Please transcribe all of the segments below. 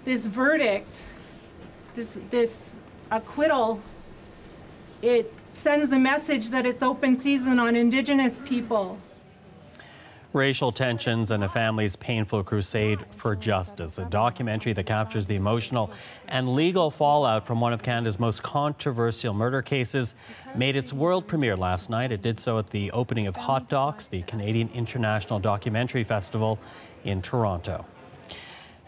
this verdict, this acquittal, it sends the message that it's open season on Indigenous people. Racial tensions and a family's painful crusade for justice, a documentary that captures the emotional and legal fallout from one of Canada's most controversial murder cases, made its world premiere last night. It did so at the opening of Hot Docs, the Canadian International Documentary Festival in Toronto.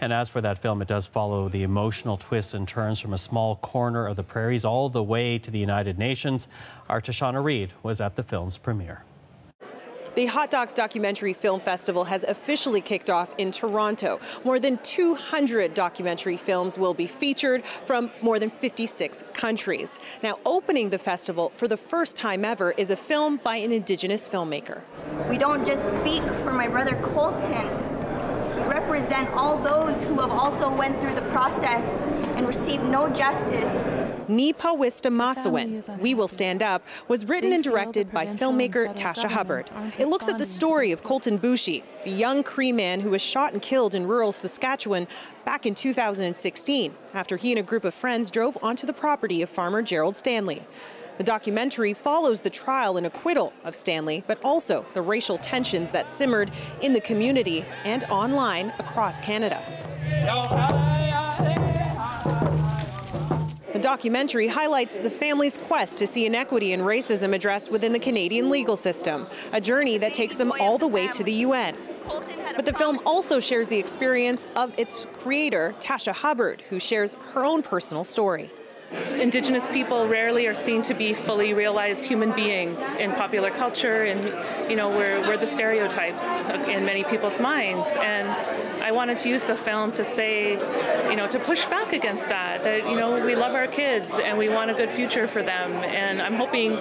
And as for that film, it does follow the emotional twists and turns from a small corner of the prairies all the way to the United Nations. Our Tasha Hubbard was at the film's premiere. The Hot Docs Documentary Film Festival has officially kicked off in Toronto. More than 200 documentary films will be featured from more than 56 countries. Now, opening the festival for the first time ever is a film by an Indigenous filmmaker. We don't just speak for my brother Colten. We represent all those who have also went through the process and received no justice. Nîpawistamâsowin, We Will Stand Up, was written and directed by filmmaker Tasha Hubbard. It looks at the story of Colten Boushie, the young Cree man who was shot and killed in rural Saskatchewan back in 2016 after he and a group of friends drove onto the property of farmer Gerald Stanley. The documentary follows the trial and acquittal of Stanley, but also the racial tensions that simmered in the community and online across Canada. The documentary highlights the family's quest to see inequity and racism addressed within the Canadian legal system, a journey that takes them all the way to the UN. But the film also shares the experience of its creator, Tasha Hubbard, who shares her own personal story. Indigenous people rarely are seen to be fully realized human beings in popular culture, and we're the stereotypes in many people's minds. And I wanted to use the film to say, to push back against that we love our kids and we want a good future for them. And I'm hoping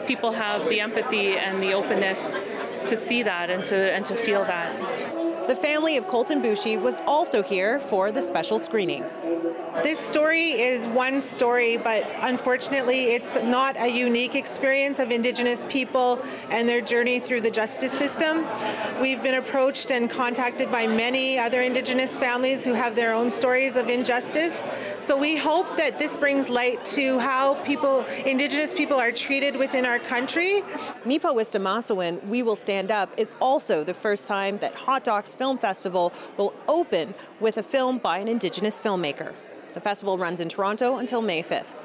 people have the empathy and the openness to see that and to feel that. The family of Colten Boushie was also here for the special screening. This story is one story, but unfortunately it's not a unique experience of Indigenous people and their journey through the justice system. We've been approached and contacted by many other Indigenous families who have their own stories of injustice. So we hope that this brings light to how Indigenous people are treated within our country. Nîpawistamâsowin, We Will Stand Up is also the first time that Hot Docs Film Festival will open with a film by an Indigenous filmmaker. The festival runs in Toronto until May 5th.